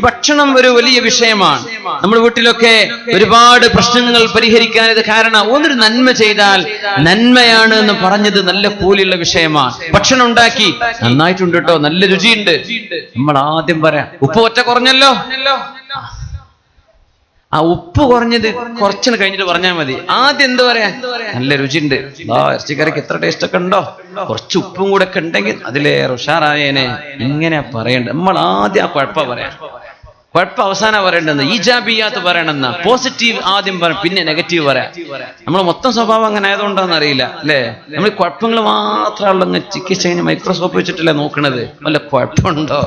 ഭക്ഷണം ഒരു വലിയ വിഷയമാണ്. നമ്മുടെ വീട്ടിലൊക്കെ ഒരുപാട് പ്രശ്നങ്ങൾ പരിഹരിക്കാൻ ഇത് കാരണം ഒന്നൊരു നന്മ ചെയ്താൽ നന്മയാണ് എന്ന് പറഞ്ഞത് നല്ല കൂലിയുള്ള വിഷയമാണ്. ഭക്ഷണം ഉണ്ടാക്കി നന്നായിട്ടുണ്ട് കേട്ടോ, നല്ല രുചിയുണ്ട്, നമ്മൾ ആദ്യം പറയാം ഉപ്പ് ഒറ്റ കുറഞ്ഞല്ലോ, ആ ഉപ്പ് കുറഞ്ഞത് കുറച്ചിന് കഴിഞ്ഞിട്ട് പറഞ്ഞാൽ മതി. ആദ്യം എന്ത് പറയാ, നല്ല രുചിയുണ്ട്, ഇറച്ചിക്കറിക്ക് എത്ര ടേസ്റ്റ് ഒക്കെ ഉണ്ടോ, കുറച്ച് ഉപ്പും കൂടെ ഒക്കെ ഉണ്ടെങ്കിൽ അതിലേറെ ഉഷാറായേനെ, ഇങ്ങനെ പറയണ്ട. നമ്മൾ ആദ്യം ആ കുഴപ്പം പറയാം, കുഴപ്പം അവസാനം പറയേണ്ടെന്ന്, ഈജാബിയാത്ത് പറയണമെന്ന, പോസിറ്റീവ് ആദ്യം പറയാം, പിന്നെ നെഗറ്റീവ് പറയാം. നമ്മൾ മൊത്തം സ്വഭാവം അങ്ങനെ ആയതുകൊണ്ടാന്ന് അറിയില്ല അല്ലേ. നമ്മൾ കുഴപ്പങ്ങൾ മാത്രമുള്ള ചികിത്സ മൈക്രോസ്കോപ്പ് വെച്ചിട്ടല്ലേ നോക്കണത്, വല്ല കുഴപ്പമുണ്ടോ,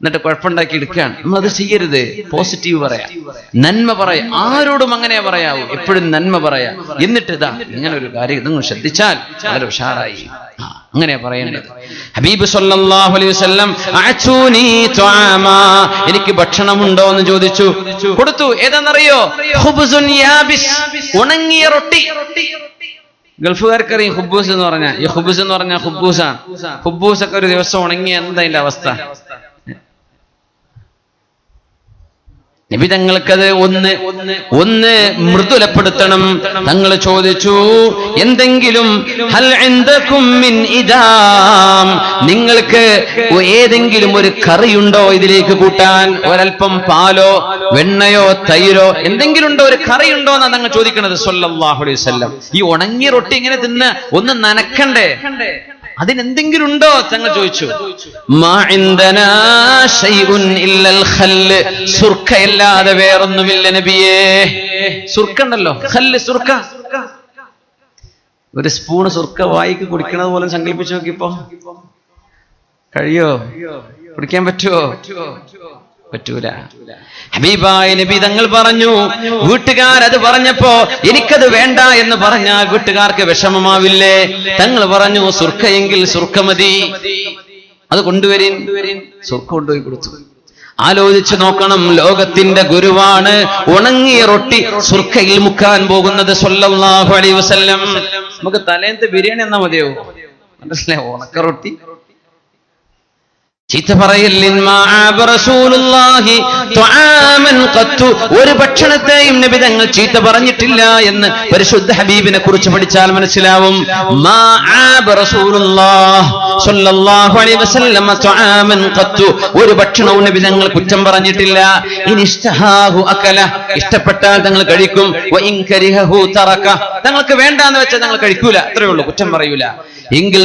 എന്നിട്ട് കുഴപ്പമുണ്ടാക്കി എടുക്കുകയാണ്. നമ്മളത് ചെയ്യരുത്. പോസിറ്റീവ് പറയാം, നന്മ പറയാം, ആരോടും അങ്ങനെ പറയാവൂ, എപ്പോഴും നന്മ പറയാം. എന്നിട്ട് ഇതാ ഇങ്ങനെ ഒരു കാര്യം നിങ്ങൾ ശ്രദ്ധിച്ചാൽ വളരെ ഉഷാറായി, അങ്ങനെ പറയേണ്ടത്. ഹബീബ് സല്ലല്ലാഹു അലൈഹി വസല്ലം അഅതൂനി തുആമാ, എനിക്ക് ഭക്ഷണമുണ്ടോ എന്ന് ചോദിച്ചു, കൊടുത്തു. ഏതാണെന്നറിയോ? ഖുബ്സുൻ യാബിസ്, ഉണങ്ങിയ റൊട്ടി. ഗൾഫുകാർക്കറിയും ഹുബൂസ് എന്ന് പറഞ്ഞാൽ, ഈ ഹുബൂസ് എന്ന് പറഞ്ഞാൽ ഹുബൂസാണ്. ഹുബൂസൊക്കെ ഒരു ദിവസം ഉണങ്ങിയ എന്താ അതിന്റെ അവസ്ഥ? നബി തങ്ങൾക്കത് ഒന്ന് മൃദുലപ്പെടുത്തണം. തങ്ങൾ ചോദിച്ചു, എന്തെങ്കിലും ഹൽ ഇൻദകും മിൻ ഇദാം, നിങ്ങൾക്ക് ഏതെങ്കിലും ഒരു കറിയുണ്ടോ ഇതിലേക്ക് കൂട്ടാൻ? ഒരൽപ്പം പാലോ വെണ്ണയോ തൈരോ എന്തെങ്കിലും ഉണ്ടോ, ഒരു കറിയുണ്ടോ എന്നാ തങ്ങൾ ചോദിക്കണത് സല്ലല്ലാഹു അലൈഹി വസല്ലം. ഈ ഉണങ്ങിയ റൊട്ടി ഇങ്ങനെ തിന്ന് ഒന്ന് നനക്കണ്ടേ, അതിനെന്തെങ്കിലും ഉണ്ടോ തങ്ങൾ ചോദിച്ചു. മാ ഇൻദനാ ശൈഉൻ ഇല്ലൽ ഖല്ല്, സുർക്കയല്ലാതെ വേറൊന്നുമില്ല നബിയേ. സുർക്ക ഉണ്ടല്ലോ, ഖല്ല്, സുർക്ക. ഒരു സ്പൂൺ സുർക്ക വായിക്ക് കുടിക്കണത് പോലെ സങ്കല്പിച്ചു നോക്കിപ്പോ, കഴിയോ? കുടിക്കാൻ പറ്റുമോ? പറ്റൂല. ഹബീബായ നബി തങ്ങൾ പറഞ്ഞു, വീട്ടുകാരത് പറഞ്ഞപ്പോ എനിക്കത് വേണ്ട എന്ന് പറഞ്ഞാൽ വീട്ടുകാർക്ക് വിഷമമാവില്ലേ? തങ്ങൾ പറഞ്ഞു, സുർക്കയെങ്കിൽ സുർക്ക മതി, അത് കൊണ്ടുവരീൻ. സുർക്ക കൊണ്ടുപോയി കൊടുത്തു. ആലോചിച്ചു നോക്കണം, ലോകത്തിന്റെ ഗുരുവാണ് ഉണങ്ങിയ റൊട്ടി സുർക്കയിൽ മുക്കാൻ പോകുന്നത് സല്ലല്ലാഹു അലൈഹി വസല്ലം. നമുക്ക് തലേന്നത്തെ ബിരിയാണി എന്നാ മതിയോ? മനസ്സിലായി? ഉണക്ക റൊട്ടി ചീത്ത പറയലിൻ. ഒരു ഭക്ഷണത്തെയും നബി തങ്ങൾ ചീത്ത പറഞ്ഞിട്ടില്ല എന്ന് പരിശുദ്ധ ഹബീബിനെ കുറിച്ച് പഠിച്ചാൽ മനസ്സിലാവും. ഒരു ഭക്ഷണവും നബി തങ്ങൾ കുറ്റം പറഞ്ഞിട്ടില്ല. ഇഷ്ടപ്പെട്ടാൽ തങ്ങൾ കഴിക്കും, തങ്ങൾക്ക് വേണ്ടാന്ന് വെച്ചാൽ തങ്ങൾ കഴിക്കൂല, അത്രയേ ഉള്ളൂ, കുറ്റം പറയൂല. എങ്കിൽ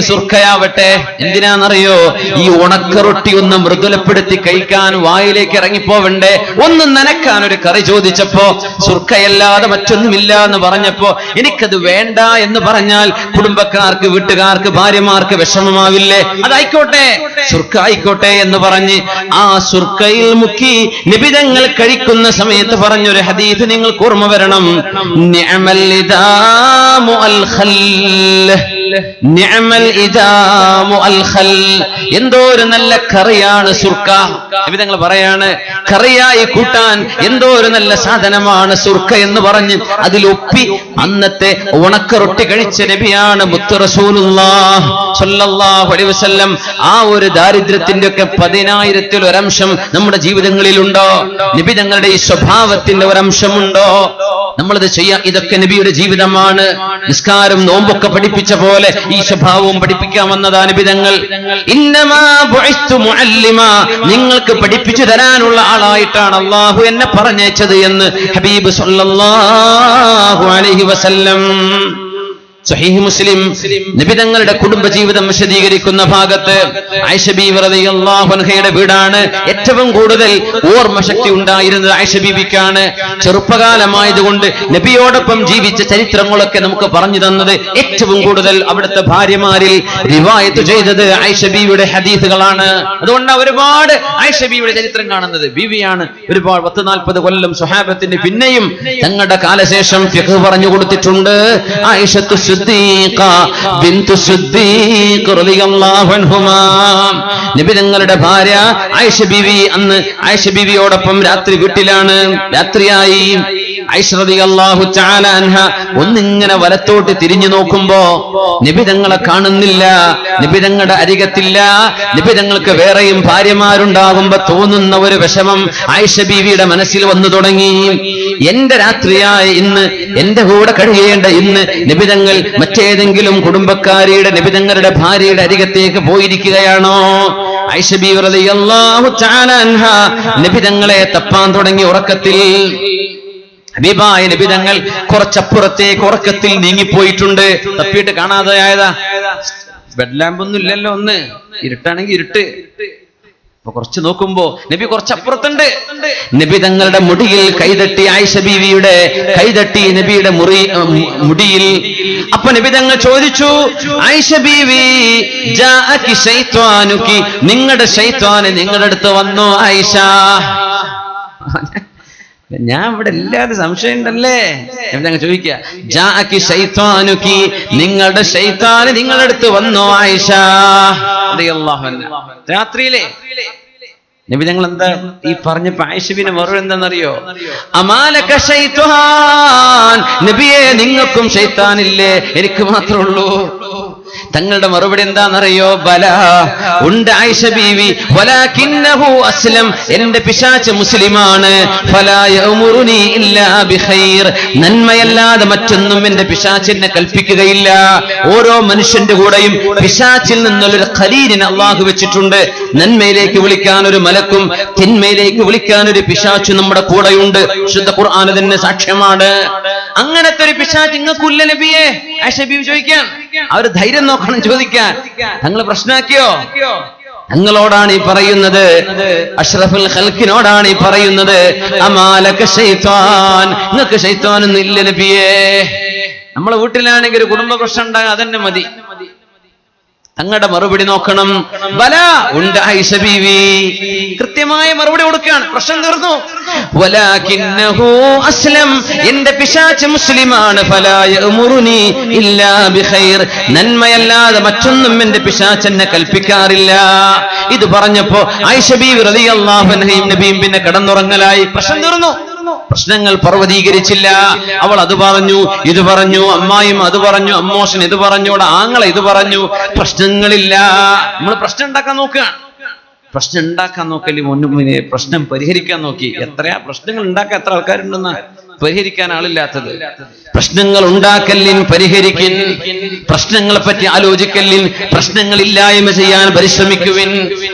സുർക്കയാവട്ടെ. എന്തിനാണെന്നറിയോ? ഈ ഉണക്കറൊട്ടി ഒന്ന് മൃദുലപ്പെടുത്തി കഴിക്കാൻ, വായിലേക്ക് ഇറങ്ങിപ്പോവണ്ടേ, ഒന്ന് നനക്കാൻ ഒരു കറി ചോദിച്ചപ്പോ സുർക്കയല്ലാതെ മറ്റൊന്നുമില്ല എന്ന് പറഞ്ഞപ്പോ എനിക്കത് വേണ്ട എന്ന് പറഞ്ഞാൽ കുടുംബക്കാർക്ക്, വീട്ടുകാർക്ക്, ഭാര്യമാർക്ക് വിഷമമാവില്ലേ? അതായിക്കോട്ടെ, സുർക്ക ആയിക്കോട്ടെ എന്ന് പറഞ്ഞ് ആ സുർക്കയിൽ മുക്കി നിബിതങ്ങൾ കഴിക്കുന്ന സമയത്ത് പറഞ്ഞൊരു ഹദീസ് നിങ്ങൾക്ക് ഓർമ്മ വരണം. നിഅമൽ ഇദാമു അൽ ഖല്ല്, നിഅമൽ ഇദാമു അൽ ഖൽ, എന്തോ ഒരു നല്ല കറിയാണ് സുർക്ക. നബിതങ്ങൾ പറയാണ്, കറിയായി കൂട്ടാൻ എന്തോ ഒരു നല്ല സാധനമാണ് സുർക്ക എന്ന് പറഞ്ഞ് അതിലൊപ്പി അന്നത്തെ ഉണക്ക റൊട്ടി കഴിച്ച നബിയാണ് മുത്ത് റസൂലുള്ളാഹി സ്വല്ലല്ലാഹു അലൈഹി വസല്ലം. ആ ഒരു ദാരിദ്ര്യത്തിന്റെ ഒക്കെ 10,000-ൽ ഒരംശം നമ്മുടെ ജീവിതങ്ങളിലുണ്ടോ? നബിതങ്ങളുടെ ഈ സ്വഭാവത്തിന്റെ ഒരംശമുണ്ടോ? നമ്മളത് ചെയ്യാം. ഇതൊക്കെ നബിയുടെ ജീവിതമാണ്. നിസ്കാരം, നോമ്പൊക്കെ പഠിപ്പിച്ച പോലെ ഈ സ്വഭാവവും പഠിപ്പിക്കാമെന്നതാ നബിതങ്ങൾ. ഇന്നമാ ബുഇസ്തു മുഅല്ലിമാ, നിങ്ങൾക്ക് പഠിപ്പിച്ചു തരാനുള്ള ആളായിട്ടാണ് അല്ലാഹു എന്നെ പറഞ്ഞയച്ചത് എന്ന് ഹബീബ് സല്ലല്ലാഹു അലൈഹി വസല്ലം. സഹീഹ് മുസ്ലിം നബിതങ്ങളുടെ കുടുംബജീവിതം വിശദീകരിക്കുന്ന ഭാഗത്ത് ആയിഷ ബീവി റളിയല്ലാഹു അൻഹയുടെ വീടാണ്. ഏറ്റവും കൂടുതൽ ഓർമ്മശക്തി ഉണ്ടായിരുന്നത് ആയിഷ ബീവിക്കാണ്. ചെറുപ്പകാലമായതുകൊണ്ട് നബിയോടൊപ്പം ജീവിച്ച ചരിത്രങ്ങളൊക്കെ നമുക്ക് പറഞ്ഞു തന്നത് ഏറ്റവും കൂടുതൽ അവിടുത്തെ ഭാര്യമാരിൽ റിവായത്ത് ചെയ്തത് ആയിഷ ബീവിയുടെ ഹദീസുകളാണ്. അതുകൊണ്ടാണ് ഒരുപാട് ആയിഷ ബീവിയുടെ ചരിത്രം കാണുന്നത്. ബീവിയാണ് ഒരുപാട് 40-40 കൊല്ലം സ്വഹാബത്തിന് പിന്നെയും തങ്ങളുടെ കാലശേഷം ഫിഖ് പറഞ്ഞു കൊടുത്തിട്ടുണ്ട്. ആയിഷത്തു സിദ്ദീഖ ബിൻതു സിദ്ദീഖ് റളിയല്ലാഹു അൻഹുമാ. നബി തങ്ങളുടെ ഭാര്യ ആയിഷ ബീവി, അന്ന് ആയിഷ ബീവിയോടൊപ്പം രാത്രി വീട്ടിലാണ്. രാത്രിയായി. ആയിഷ റളിയല്ലാഹു തആല അൻഹ ഒന്നിങ്ങനെ വലത്തോട്ട് തിരിഞ്ഞു നോക്കുമ്പോ നബി തങ്ങളെ കാണുന്നില്ല, നബി തങ്ങളുടെ അരികത്തില്ല. നബി തങ്ങൾക്ക് വേറെയും ഭാര്യമാരുണ്ടാകുമ്പോ തോന്നുന്ന ഒരു വിഷമം ആയിഷ ബീവിയുടെ മനസ്സിൽ വന്നു തുടങ്ങി. എന്റെ രാത്രിയായ ഇന്ന്, എന്റെ കൂടെ കഴിയേണ്ട ഇന്ന് നബി തങ്ങൾ മറ്റേതെങ്കിലും കുടുംബക്കാരിയുടെ, നബി തങ്ങളുടെ ഭാര്യയുടെ അരികത്തേക്ക് പോയിരിക്കുകയാണോ? ആയിഷ ബീവി റളിയല്ലാഹു തആല അൻഹ നബി തങ്ങളെ തപ്പാൻ തുടങ്ങി ഉറക്കത്തിൽ. ഹബീബായ നബി തങ്ങൾ കുറച്ചപ്പുറത്തേക്ക് ഉറക്കത്തിൽ നീങ്ങിപ്പോയിട്ടുണ്ട്. തപ്പിയിട്ട് കാണാതെയായതാ. ബെഡ് ലാമ്പൊന്നും ഇല്ലല്ലോ, ഒന്ന് ഇരുട്ടാണെങ്കിൽ ഇരുട്ട്. അപ്പൊ കുറച്ച് നോക്കുമ്പോ നബി കുറച്ചപ്പുറത്തുണ്ട്. നബി തങ്ങളുടെ മുടിയിൽ കൈതട്ടി, ആയിഷ ബീവിയുടെ കൈതട്ടി നബിയുടെ മുടിയിൽ. അപ്പൊ നബി തങ്ങൾ ചോദിച്ചു, ആയിഷ ബീവി, ജാഅകി ശൈത്വാനുകി, നിങ്ങളുടെ ശൈത്വാന് നിങ്ങളുടെ അടുത്ത് വന്നോ ആയിഷ? ഞാൻ ഇവിടെ ഇല്ലാതെ സംശയം ഉണ്ടല്ലേ? ഞങ്ങൾ ചോദിക്കുക, ജാഅകി ശൈത്വാനുകി, നിങ്ങളുടെ ശൈത്താന് നിങ്ങളുടെ അടുത്ത് വന്നോ ആയിഷ റളിയല്ലാഹു അൻഹ? രാത്രിയിലെ നബി ഞങ്ങൾ എന്താ ഈ പറഞ്ഞപ്പോ ആയിഷബിന് മറുപടി എന്താണെന്നറിയോ? അമാലക ശൈത്വാൻ, നബിയെ നിങ്ങൾക്കും ശൈത്താനില്ലേ, എനിക്ക് മാത്രമേ ഉള്ളൂ. തങ്ങളുടെ മറുപടി എന്താണെന്നറിയോ? ബല, ഉണ്ട് ആയിഷ ബീവി, വലാകിന്നഹു അസ്ലം, എന്റെ പിശാച് മുസ്ലിമാണ്. ഫലാ യഅ്മുറുനി ഇല്ലാ ബിഖൈർ, നന്മയല്ലാതെ മറ്റൊന്നും എന്റെ പിശാചിനെ കൽപ്പിക്കുകയില്ല. ഓരോ മനുഷ്യന്റെ കൂടെയും പിശാചിൽ നിന്നുള്ളൊരു ഖലീലിനെ അല്ലാഹു വെച്ചിട്ടുണ്ട്. നന്മയിലേക്ക് വിളിക്കാൻ ഒരു മലക്കും തിന്മയിലേക്ക് വിളിക്കാൻ ഒരു പിശാചും നമ്മുടെ കൂടെയുണ്ട്. ശുദ്ധ ഖുർആൻ തന്നെ സാക്ഷ്യമാണ്. അങ്ങനത്തെ ഒരു പിശാച് നിങ്ങൾക്കില്ല നബിയെ? ആയിഷ ബീവി ചോദിക്കാൻ. അവർ ധൈര്യം നോക്കണം ചോദിക്കാൻ. തങ്ങൾ പ്രശ്നമാക്കിയോ? തങ്ങളോടാണ് ഈ പറയുന്നത്, അഷ്റഫുൽ ഖൽഖിനോടാണ് ഈ പറയുന്നത്. അമാലക ശൈത്താൻ, നിങ്ങൾക്ക് ശൈത്താനൊന്നും ഇല്ല നബിയേ. നമ്മളെ വീട്ടിലാണെങ്കിൽ ഒരു കുടുംബ പ്രശ്നം ഉണ്ടാകാൻ അതന്നെ മതി. തങ്ങളുടെ മറുപടി നോക്കണം. ബല, ഉണ്ട് ആയിഷ ബീവി, കൃത്യമായ മറുപടി കൊടുക്കുകയാണ്. പ്രശ്നം തീർന്നു. വലാകിന്നഹു അസ്ലം, എന്റെ പിശാച് മുസ്ലിമാണ്. ഫലാ യഅ്മുറുനി ഇല്ലാ ബിഖൈർ, നന്മയല്ലാതെ മറ്റൊന്നും എന്റെ പിശാച് എന്നെ കൽപ്പിക്കാറില്ല. ഇത് പറഞ്ഞപ്പോ ആയിഷ ബീവി റളിയല്ലാഹു അൻഹയും നബിയും പിന്നെ കിടന്നുറങ്ങലായി. പ്രശ്നം തീർന്നു. പ്രശ്നങ്ങൾ പർവ്വതീകരിച്ചില്ല. അവൾ അത് പറഞ്ഞു, ഇത് പറഞ്ഞു, അമ്മായും അത് പറഞ്ഞു, അമ്മോഷൻ ഇത് പറഞ്ഞു, ആങ്ങളെ ഇത് പറഞ്ഞു. പ്രശ്നങ്ങളില്ല. നമ്മൾ പ്രശ്നം ഉണ്ടാക്കാൻ നോക്കുകയാണ്. പ്രശ്നം ഉണ്ടാക്കാൻ നോക്കല്ലേ മുന്നേ പ്രശ്നം പരിഹരിക്കാൻ നോക്കി. എത്രയാ പ്രശ്നങ്ങൾ ഉണ്ടാക്കാൻ എത്ര ആൾക്കാരുണ്ടെന്ന് പരിഹരിക്കാൻ ആളില്ലാത്തത്. പ്രശ്നങ്ങൾ ഉണ്ടാക്കലിൻ പരിഹരിക്കിൻ, പ്രശ്നങ്ങളെ പറ്റി ആലോചിക്കലിൻ, പ്രശ്നങ്ങൾ ഇല്ലായ്മ ചെയ്യാൻ പരിശ്രമിക്കുവിൻ.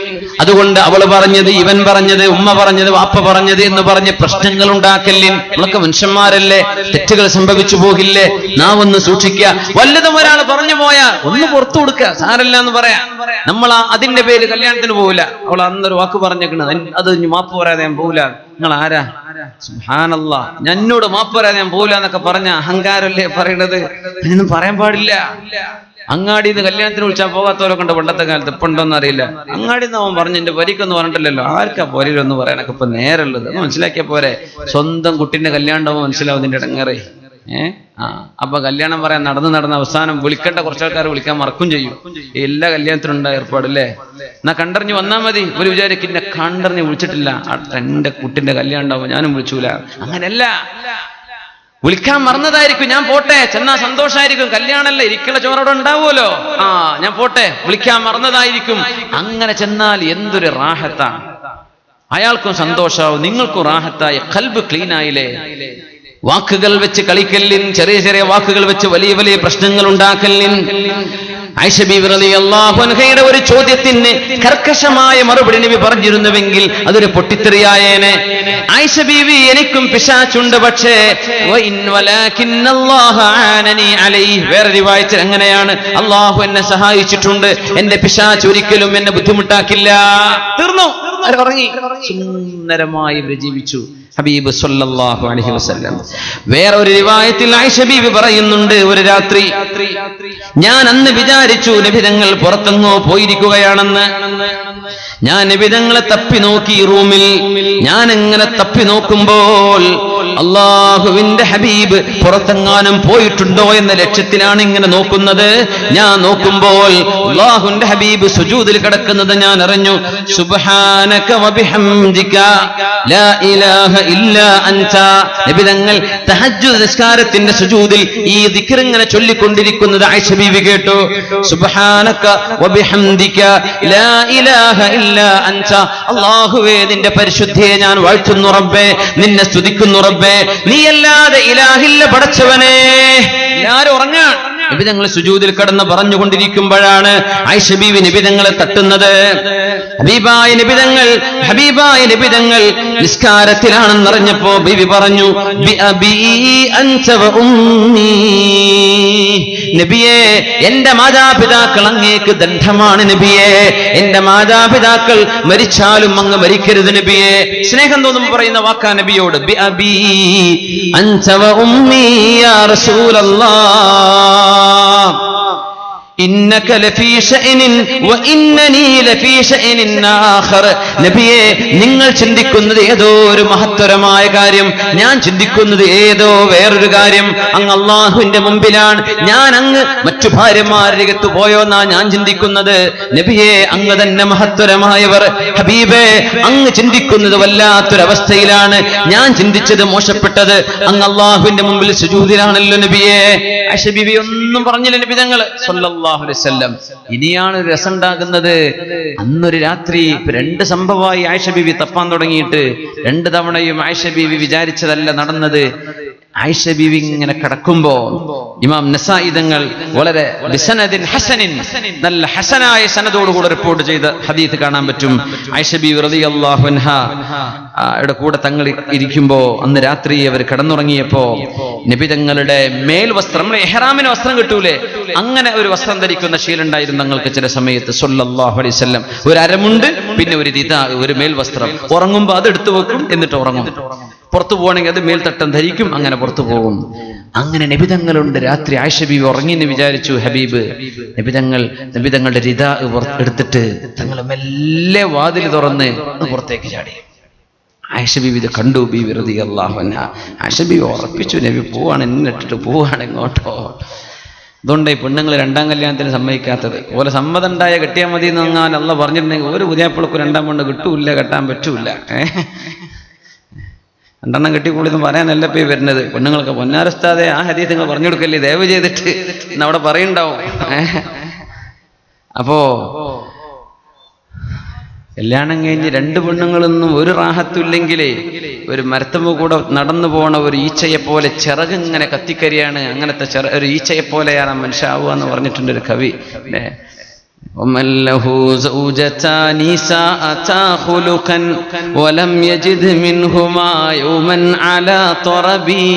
അതുകൊണ്ട് അവള് പറഞ്ഞത്, ഇവൻ പറഞ്ഞത്, ഉമ്മ പറഞ്ഞത്, വാപ്പ പറഞ്ഞത് എന്ന് പറഞ്ഞ് പ്രശ്നങ്ങൾ ഉണ്ടാക്കലിൻ. നമ്മളൊക്കെ മനുഷ്യന്മാരല്ലേ, തെറ്റുകൾ സംഭവിച്ചു പോകില്ലേ? നാം ഒന്ന് സൂക്ഷിക്കുക. വല്ലതും ഒരാൾ പറഞ്ഞു പോയാൽ ഒന്ന് പുറത്തു കൊടുക്കുക, സാരല്ല എന്ന് പറയാം. നമ്മൾ അതിന്റെ പേര് കല്യാണത്തിന് പോകില്ല. അവൾ അന്നൊരു വാക്ക് പറഞ്ഞേക്കണത്, അത് മാപ്പ് പറയാതെ ഞാൻ പോകില്ല. നിങ്ങൾ ആരാ? സുബ്ഹാനല്ലാഹ്, എന്നോട് മാപ്പ് പറയാതെ ഞാൻ പോകില്ല എന്നൊക്കെ പറഞ്ഞ അഹങ്കാരല്ലേ പറയണത്? ഇതൊന്നും പറയാൻ പാടില്ല. അങ്ങാടിന്ന് കല്യാണത്തിന് വിളിച്ചാൽ പോകാത്തവരൊക്കെ ഉണ്ട് പണ്ടത്തെ കാലത്ത്. ഇപ്പൊ ഉണ്ടോന്ന് അറിയില്ല. അങ്ങാടിന്ന് അവൻ പറഞ്ഞു, എന്റെ വരിക്കൊന്നും പറഞ്ഞിട്ടില്ലല്ലോ. ആർക്കാ പോരൊന്ന് പറയാനൊക്കെ ഇപ്പൊ നേരമുള്ളത്? മനസ്സിലാക്കിയ പോരെ. സ്വന്തം കുട്ടീന്റെ കല്യാണം മനസ്സിലാവും ഇതിന്റെ ഇടങ്ങേറെ. അപ്പൊ കല്യാണം പറയാൻ നടന്ന് അവസാനം വിളിക്കേണ്ട കുറച്ചാൾക്കാർ വിളിക്കാൻ മറക്കും ചെയ്യും. എല്ലാ കല്യാണത്തിനും ഉണ്ടായ ഏർപ്പാടല്ലേ? എന്നാ കണ്ടറിഞ്ഞ് വന്നാ മതി. ഒരു വിചാരിക്കും എന്നെ കണ്ടറിഞ്ഞ് വിളിച്ചിട്ടില്ല, എന്റെ കുട്ടിന്റെ കല്യാണം ഉണ്ടാവും, ഞാനും വിളിച്ചൂല. അങ്ങനെയല്ല, വിളിക്കാൻ മറന്നതായിരിക്കും. ഞാൻ പോട്ടെ, ചെന്നാ സന്തോഷമായിരിക്കും. കല്യാണല്ലേ, ഇരിക്കുള്ള ചോറവിടെ ഉണ്ടാവുമല്ലോ. ഞാൻ പോട്ടെ, വിളിക്കാൻ മറന്നതായിരിക്കും. അങ്ങനെ ചെന്നാൽ എന്തൊരു റാഹത്താണ്. അയാൾക്കും സന്തോഷാവും, നിങ്ങൾക്കും റാഹത്തായി, ഖൽബ് ക്ലീൻ ആയില്ലേ. വാക്കുകൾ വെച്ച് കളിക്കലിൻ, ചെറിയ ചെറിയ വാക്കുകൾ വെച്ച് വലിയ വലിയ പ്രശ്നങ്ങൾ ഉണ്ടാക്കലിൻ. ആയിഷ ബീവി റളിയല്ലാഹു അൻഹയുടെ ഒരു ചോദ്യത്തിന് കർക്കശമായ മറുപടി നബി പറഞ്ഞിരുന്നുവെങ്കിൽ അതൊരു പൊട്ടിത്തെറിയായേനെ. ആയിഷ ബീവി, എനിക്കും പിശാചുണ്ട്, പക്ഷേ വേറെ റിവായത്തിൽ എങ്ങനെയാണ്? അള്ളാഹു എന്നെ സഹായിച്ചിട്ടുണ്ട്, എന്റെ പിശാച് ഒരിക്കലും എന്നെ ബുദ്ധിമുട്ടാക്കില്ല. തീർന്നു, ഉറങ്ങി, സുന്ദരമായി ജീവിച്ചു ഹബീബ് സല്ലല്ലാഹു അലൈഹി വസല്ലം. വേറെ ഒരു റിവായത്തിൽ ആയിഷ ബീവി പറയുന്നുണ്ട്, ഒരു രാത്രി ഞാൻ അന്ന് വിചാരിച്ചു നബി തങ്ങൾ പുറത്തെങ്ങോ പോയിരിക്കുകയാണെന്ന്. ഞാൻ നബി തങ്ങളെ തപ്പി നോക്കി റൂമിൽ. ഞാൻ എങ്ങനെ തപ്പി നോക്കുമ്പോൾ അള്ളാഹുവിന്റെ ഹബീബ് പുറത്തെങ്ങാനും പോയിട്ടുണ്ടോ എന്ന ലക്ഷ്യത്തിലാണ് ഇങ്ങനെ നോക്കുന്നത്. ഞാൻ നോക്കുമ്പോൾ അള്ളാഹുവിന്റെ ഹബീബ് സുജൂദിൽ കിടക്കുന്നത് ഞാൻ അറിഞ്ഞു. സുബ്ഹാനക വബിഹംദിക ലാ ഇലാഹ ഇല്ലാ അൻത. നബി തങ്ങൾ തഹജ്ജുദ് നിസ്കാരത്തിന്റെ സുജൂദിൽ ഈ ദിക്ർ ഇങ്ങനെ ചൊല്ലിക്കൊണ്ടിരിക്കുന്നത് ആയിഷ ബീവി കേട്ടു. സുബ്ഹാനക വബിഹംദിക ലാ ഇലാഹ ഇല്ലാ അൻത. അല്ലാഹുവേ നിന്റെ പരിശുദ്ധിയെ ഞാൻ വാഴ്ത്തുന്നു റബ്ബേ, നിന്നെ സ്തുതിക്കുന്നു റബ്ബേ, നീയല്ലാതെ ഇലാഹില്ല പടച്ചവനേ. എല്ലാവരും ഉറങ്ങാൻ നബി തങ്ങൾ സുജൂദിൽ കിടന്ന് പറഞ്ഞുകൊണ്ടിരിക്കുമ്പോഴാണ് ആയിഷ ബീവി നബി തങ്ങളെ തട്ടുന്നത്. ഹബീബായ നബി തങ്ങൾ നിസ്കാരത്തിലാണെന്നറിഞ്ഞപ്പോ ബീവി പറഞ്ഞു, ബിഅബീ അൻത വ ഉമ്മീ. നബിയേ, എന്റെ മാതാപിതാക്കൾ അങ്ങേക്ക് ദണ്ഡമാണ് നബിയേ, എന്റെ മാതാപിതാക്കൾ മരിച്ചാലും അങ്ങ് മരിക്കരുത് നബിയേ. സ്നേഹം തോന്നുമ്പോൾ പറയുന്ന വാക്കാ നബിയോട്. ബിഅബീ അൻത വ ഉമ്മീ യാ റസൂലല്ലാഹ് ഇന്നക ലഫീ ശഅനിൻ വ ഇന്നനീ ലഫീ ശഅനിൻ ആഖർ. നബിയേ, നിങ്ങൾ ചിന്തിക്കുന്നത് ഏതോ ഒരു മഹത്തരമായ കാര്യം, ഞാൻ ചിന്തിക്കുന്നത് ഏതോ വേറൊരു കാര്യം. അങ്ങ് അല്ലാഹുവിന്റെ മുമ്പിലാണ്, ഞാൻ അങ്ങ് മറ്റു ഭാര്യമാരരികത്ത് പോയോന്നാ ഞാൻ ചിന്തിക്കുന്നത്. നബിയേ, അങ്ങ് തന്നെ മഹത്തരമായവർ. ഹബീബേ, അങ്ങ് ചിന്തിക്കുന്നത് വല്ലാത്തൊരവസ്ഥയിലാണ്, ഞാൻ ചിന്തിച്ചത് മോശപ്പെട്ടത്. അങ്ങ് അല്ലാഹുവിന്റെ മുമ്പിൽ സുജൂദിലാണല്ലോ നബിയേ. ആയിഷ ബീവി ഒന്നും പറഞ്ഞില്ല നബി തങ്ങൾ സല്ലല്ലാഹു അലൈഹി വസല്ലം. ഇനിയാണ് ഒരു രസം ഉണ്ടാകുന്നത്. അന്നൊരു രാത്രി 2 സംഭവമായി ആയിഷ ബീവി തപ്പാൻ തുടങ്ങിയിട്ട് 2 തവണയും ആയിഷ ബീവി വിചാരിച്ചതല്ല നടന്നത്. ആയിഷ ബീവി ഇങ്ങനെ കിടക്കുമ്പോ ഇമാം നസായി തങ്ങൾ വളരെ ബിസനദിൻ ഹസനിൻ, നല്ല ഹസനായ സനദോടുകൂടെ റിപ്പോർട്ട് ചെയ്ത ഹദീസ് കാണാൻ പറ്റും. ആയിഷ ബീവി റളിയല്ലാഹു അൻഹാ യുടെ കൂടെ തങ്ങൾ ഇരിക്കുമ്പോ അന്ന് രാത്രി അവർ കിടന്നുറങ്ങിയപ്പോ നബി തങ്ങളുടെ മേൽവസ്ത്രം, നമ്മൾ ഇഹ്റാമിന് വസ്ത്രം കിട്ടൂലേ, അങ്ങനെ ഒരു വസ്ത്രം ധരിക്കുന്ന ശീലമുണ്ടായിരുന്നു തങ്ങൾക്ക് ചില സമയത്ത് സല്ലല്ലാഹു അലൈഹി വസല്ലം. ഒരു അരമുണ്ട്, പിന്നെ ഒരു റിദാ, ഒരു മേൽവസ്ത്രം. ഉറങ്ങുമ്പോ അത് എടുത്തു വെക്കും, എന്നിട്ട് ഉറങ്ങും. പുറത്തു പോകണമെങ്കിൽ അത് മേൽത്തട്ടം ധരിക്കും, അങ്ങനെ പുറത്തു പോകും. അങ്ങനെ നബിതങ്ങളുണ്ട്. രാത്രി ആയിഷ ബീവി ഉറങ്ങിയെന്ന് വിചാരിച്ചു ഹബീബ്. നബിതങ്ങളുടെ റിദാ എടുത്തിട്ട് തങ്ങൾ മെല്ലെ വാതിൽ തുറന്ന് പുറത്തേക്ക് ചാടി. ആയിഷ ബീവി ഇത് കണ്ടു. ബീവി റളിയല്ലാഹു അൻഹ ആയിഷ ബീവി ഉറപ്പിച്ചു, നബി പോവാണ്, എന്നെ ഇട്ടിട്ട് പോവാണ് ഇങ്ങോട്ടോ. അതുകൊണ്ട് ഈ പെണ്ണുങ്ങൾ 2ാം കല്യാണത്തിന് സമ്മതിക്കാത്തത്. ഓരോ സമ്മതം ഉണ്ടായ കെട്ടിയാൽ മതി എന്നങ്ങാൻ അള്ളാഹ് പറഞ്ഞിട്ടുണ്ടെങ്കിൽ ഒരു പുതിയാപ്പിളക്ക് 2ാം പെണ്ണ് കിട്ടൂല്ല, കെട്ടാൻ പറ്റൂല. 2എണ്ണം കെട്ടിക്കൂടിന്ന് പറയാനല്ല ഇപ്പൊ വരുന്നത്. പെണ്ണുങ്ങൾക്ക് പൊന്നാരസ്താതെ ആ ഹദീസ് നിങ്ങൾ പറഞ്ഞു കൊടുക്കല്ലേ ദയവ് ചെയ്തിട്ട് എന്നവിടെ പറയുണ്ടാവും. അപ്പോ കല്യാണം കഴിഞ്ഞ് 2 പെണ്ണുങ്ങളൊന്നും ഒരു റാഹത്തുമില്ലെങ്കിലേ ഒരു മരത്തമ്പ് കൂടെ നടന്നു പോണ ഒരു ഈച്ചയെ പോലെ ചിറക് ഇങ്ങനെ കത്തിക്കരിയാണ്. അങ്ങനത്തെ ഒരു ഈച്ചയെ പോലെയാണ് മനുഷ്യാവുക എന്ന് പറഞ്ഞിട്ടുണ്ട് ഒരു കവി. ومن له زوجتان ساءتا خلقا ولم يجد منهما يوما على طربي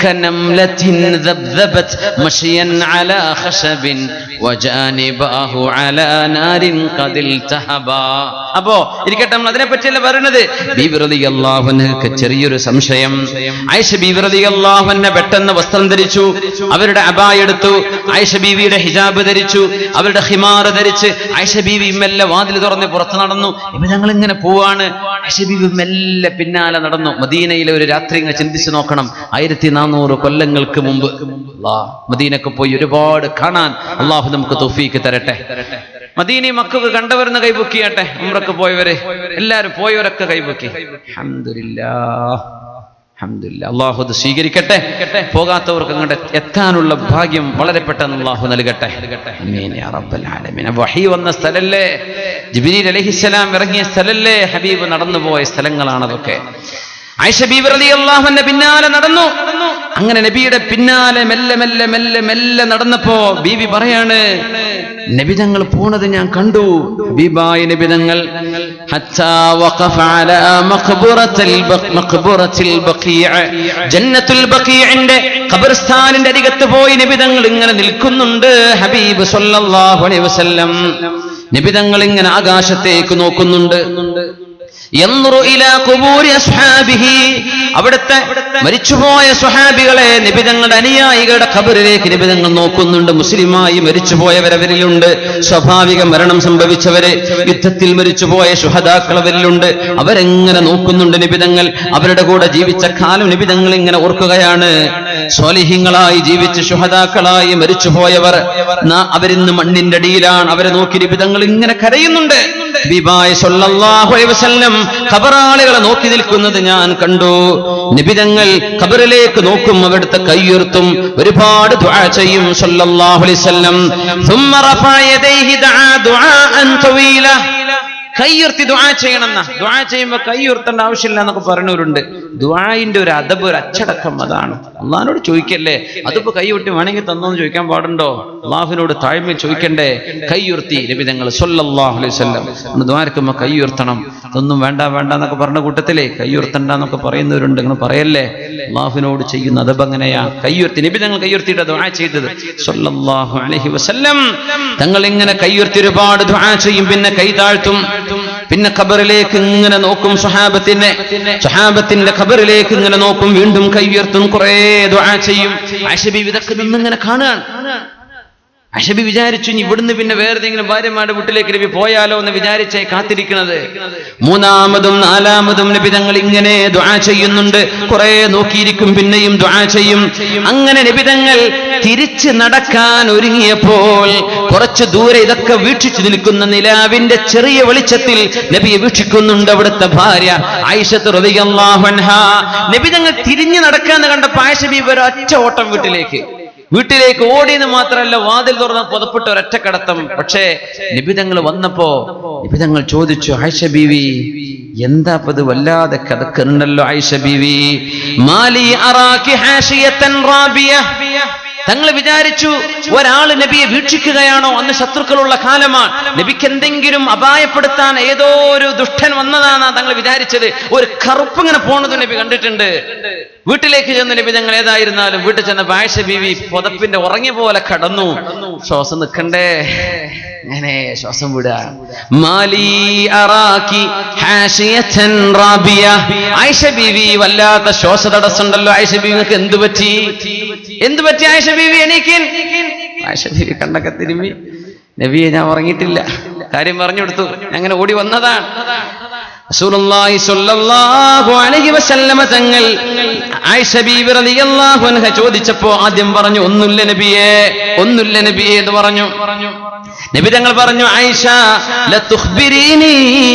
كنملة ذبذبت مشيا على خشب وجانباه على نار قد التهبا. അപ്പോ ഇരിക്കട്ടെ, നമ്മൾ അതിനെ പറ്റിയല്ല പറയുന്നത്. ബീവി റളിയല്ലാഹു അൻഹയ്ക്ക് ചെറിയൊരു സംശയം. ആയിഷ ബീവി റളിയല്ലാഹു അൻഹ പെട്ടെന്ന് വസ്ത്രം ധരിച്ചു, അവരുടെ അബായ എടുത്തു, ആയിഷ ബീവിയുടെ ഹിജാബ് ധരിച്ചു, അവരുടെ ഹിമാർ ധരിച്ച് ആയിഷ ബീവി മെല്ലെ വാതിൽ തുറന്ന് പുറത്ത് നടന്നു. ഇവ ഞങ്ങൾ ഇങ്ങനെ പോവാണ്. ആയിഷ ബീവി മെല്ലെ പിന്നാലെ നടന്നു. മദീനയിലെ ഒരു രാത്രി ഇങ്ങനെ ചിന്തിച്ചു നോക്കണം. 1400 കൊല്ലങ്ങൾക്ക് മുമ്പ് മദീനക്ക് പോയി ഒരുപാട് കാണാൻ അള്ളാഹു നമുക്ക് തൗഫീക്ക് തരട്ടെ. മദീനയും മക്കൾക്ക് കണ്ടവരെന്ന് കൈപൊക്കിയാട്ടെ. ഉംറക്ക് പോയവരെ എല്ലാവരും, പോയവരൊക്കെ കൈപൊക്കി. അൽഹംദുലില്ലാഹ്, അൽഹംദുലില്ലാഹ്. അള്ളാഹു അത് സ്വീകരിക്കട്ടെ. പോകാത്തവർക്ക് അങ്ങോട്ട് എത്താനുള്ള ഭാഗ്യം വളരെ പെട്ടെന്ന് അള്ളാഹു നൽകട്ടെ. ആമീൻ യാ റബ്ബൽ ആലമീൻ. വഹി വന്ന സ്ഥലല്ലേ, ജിബ്രീൽ അലൈഹിസ്സലാം ഇറങ്ങിയ സ്ഥലല്ലേ, ഹബീബ് നടന്നു പോയ സ്ഥലങ്ങളാണ് അതൊക്കെ. ആയിഷ ബീവി റളിയല്ലാഹു അൻഹ പിന്നാലെ നടന്നു. അങ്ങനെ നബിയുടെ പിന്നാലെ മെല്ലെ മെല്ലെ മെല്ലെ മെല്ലെ നടന്നപ്പോ ബീവി പറയാണ്, നബിതങ്ങൾ പോണത് ഞാൻ കണ്ടു. ഹബീബായ നബിതങ്ങൾ ഹത്താ വഖഫ അലാ മഖ്ബറത്തിൽ ബഖീഅ, ജന്നത്തുൽ ബഖീഇന്റെ ഖബർസ്ഥാനിന്റെ അരികത്ത് പോയി നബിതങ്ങൾ ഇങ്ങനെ നിൽക്കുന്നുണ്ട്. ഹബീബ് സല്ലല്ലാഹു അലൈഹി വസല്ലം നബിതങ്ങൾ ഇങ്ങനെ ആകാശത്തേക്ക് നോക്കുന്നുണ്ട്. യൻദുറു ഇലാ ഖുബൂരി അസ്ഹാബിഹി, അവിടുത്തെ മരിച്ചുപോയ സ്വഹാബികളെ, നബി തങ്ങളുടെ അനുയായികളുടെ ഖബറിലേക്ക് നബി തങ്ങൾ നോക്കുന്നുണ്ട്. മുസ്ലിമായി മരിച്ചുപോയവരവരിലുണ്ട്, സ്വാഭാവിക മരണം സംഭവിച്ചവര്, യുദ്ധത്തിൽ മരിച്ചുപോയ ശുഹദാക്കൾ അവരിലുണ്ട്. അവരെങ്ങനെ നോക്കുന്നുണ്ട് നബി തങ്ങൾ. അവരുടെ കൂടെ ജീവിച്ച കാലം നബി തങ്ങൾ ഇങ്ങനെ ഓർക്കുകയാണ്. സ്വാലിഹീങ്ങളായി ജീവിച്ച ശുഹദാക്കളായി മരിച്ചുപോയവർ അവരിന്ന് മണ്ണിന്റെ അടിയിലാണ്. അവരെ നോക്കി നബി തങ്ങൾ ഇങ്ങനെ കരയുന്നുണ്ട്. ഹബീബായ സല്ലല്ലാഹു അലൈഹി വസല്ലം ഖബറാളികളെ നോക്കി നിൽക്കുന്നത് ഞാൻ കണ്ടു. നബി തങ്ങൾ ഖബറിലേക്ക് നോക്കും, അവിടുത്തെ കൈയുയർത്തും, ഒരുപാട് ദുആ ചെയ്യും സല്ലല്ലാഹു അലൈഹി വസല്ലം. ثم رفع يديه دعا دعاء طويلا, കൈയുയർത്തി ദുആ ചെയ്യണമെന്ന. ദുആ ചെയ്യുമ്പോൾ കൈയുയർത്തേണ്ട ആവശ്യമില്ല എന്നൊക്കെ പറഞ്ഞവരുണ്ട്. ദുആഇന്റെ ഒരു അദബ്, ഒരു അച്ചടക്കം അതാണ്. അള്ളാഹിനോട് ചോദിക്കല്ലേ, അതിപ്പോ കൈയുയർത്തി വേണമെങ്കിൽ തന്നോന്ന് ചോദിക്കാൻ പാടുണ്ടോ? അള്ളാഹുവിനോട് താഴ്മയിൽ ചോദിക്കണ്ടേ? കൈയുയർത്തി നബി തങ്ങൾ സല്ലല്ലാഹു അലൈഹി വസല്ലം ദുആർക്കുമ്പോൾ കൈയുയർത്തണം. ഇതൊന്നും വേണ്ട വേണ്ട എന്നൊക്കെ പറഞ്ഞ കൂട്ടത്തിലേ കൈയുയർത്തണ്ട എന്നൊക്കെ പറയുന്നവരുണ്ട്. നിങ്ങൾ പറയല്ലേ, അള്ളാഹുവിനോട് ചെയ്യുന്ന അദബ് അങ്ങനെയാ. കൈയുയർത്തി നബി തങ്ങൾ കൈയുയർത്തിയിട്ട് ദുആ ചെയ്തത് സല്ലല്ലാഹു അലൈഹി വസല്ലം. തങ്ങൾ ഇങ്ങനെ കൈയുയർത്തി ഒരുപാട് ദുആ ചെയ്യും, പിന്നെ കൈ താഴ്ത്തും, പിന്നെ ഖബറിലേക്ക് ഇങ്ങനെ നോക്കും. സ്വഹാബത്തിന്റെ ഖബറിലേക്ക് ഇങ്ങനെ നോക്കും, വീണ്ടും കൈ ഉയർത്തും, കുറേ ദുആ ചെയ്യും. ആയിഷ ബീവി ഇതൊക്കെ നിന്നിങ്ങനെ കാണുകയാണ്. ആയിഷ ബീവി വിചാരിച്ചു ഇവിടുന്ന് പിന്നെ വേറെ ഏതെങ്കിലും ഭാര്യമാരുടെ വീട്ടിലേക്ക് നബി പോയാലോ എന്ന് വിചാരിച്ചേ കാത്തിരിക്കുന്നത്. മൂന്നാമതും നാലാമതും നബി തങ്ങൾ ഇങ്ങനെ ദുആ ചെയ്യുന്നുണ്ട്. കുറെ നോക്കിയിരിക്കും, പിന്നെയും ദുആ ചെയ്യും. അങ്ങനെ നബി തങ്ങൾ തിരിച്ച് നടക്കാൻ ഒരുങ്ങിയപ്പോൾ കുറച്ച് ദൂരെ ഇതൊക്കെ വീക്ഷിച്ചു നിൽക്കുന്ന നിലാവിന്റെ ചെറിയ വെളിച്ചത്തിൽ നബിയെ വീക്ഷിക്കുന്നുണ്ട് അവിടുത്തെ ഭാര്യ ആയിഷ റളിയല്ലാഹു അൻഹാ. നബി തങ്ങൾ തിരിഞ്ഞു നടക്കാന്ന് കണ്ടപ്പോൾ ആയിഷ ബീവി ഒരൊറ്റ ഓട്ടം വീട്ടിലേക്ക് ഓടിയെന്ന് മാത്രമല്ല, വാതിൽ തുറന്ന് പുതപ്പെട്ട ഒരൊറ്റ കടത്തം. പക്ഷേ നബി തങ്ങൾ വന്നപ്പോ നബി തങ്ങൾ ചോദിച്ചു, ആയിഷ ബീവി എന്താ ഇത് വല്ലാതെ കഥക്കുണ്ടല്ലോ ആയിഷ ബീവി, മാലി അറാകി ഹാഷിയതൻ റാബിയ. തങ്ങൾ വിചാരിച്ചു ഒരാൾ നബിയെ വീക്ഷിക്കുകയാണോ? അന്ന് ശത്രുക്കളുള്ള കാലമാണ്. നബിക്ക് എന്തെങ്കിലും അപായപ്പെടുത്താൻ ഏതോ ഒരു ദുഷ്ടൻ വന്നതാണെന്നാ തങ്ങൾ വിചാരിച്ചത്. ഒരു കറുപ്പിങ്ങനെ പോണത് നബി കണ്ടിട്ടുണ്ട്. വീട്ടിലേക്ക് ചെന്ന് നബി തങ്ങൾ ഏതായിരുന്നാലും വീട്ടിൽ ചെന്നപ്പോൾ ആയിഷ ബീവി പുതപ്പിന്റെ ഉറങ്ങിയ പോലെ കടന്നു. ശ്വാസം നിൽക്കണ്ടേ, അങ്ങനെ ശ്വാസം വിടുക. മാലി അറാകി ഹാഷിയതൻ റാബിയ. ആയിഷ ബീവി വല്ലാത്ത ശ്വാസ തടസ്സമുണ്ടല്ലോ. ആയിഷ ബീവിക്ക് എന്ത് പറ്റി ആയിഷ ബീവി? എണീക്കിൻ. ആയിഷ ബീവി കണ്ണൊക്കെ തിരുമ്മി, നബിയെ ഞാൻ ഉറങ്ങിയിട്ടില്ല, കാര്യം പറഞ്ഞു കൊടുത്തു, അങ്ങനെ ഓടി വന്നതാണ്. റസൂലുള്ളാഹി സ്വല്ലല്ലാഹു അലൈഹി വസല്ലമ തങ്ങൾ ആയിഷ ബീവി റളിയല്ലാഹു അൻഹ ചോദിച്ചപ്പോൾ ആദ്യം പറഞ്ഞു ഒന്നുമില്ല നബിയേ എന്ന് പറഞ്ഞു. നബി തങ്ങൾ പറഞ്ഞു, ആയിഷ ലതുഖ്ബിരീനി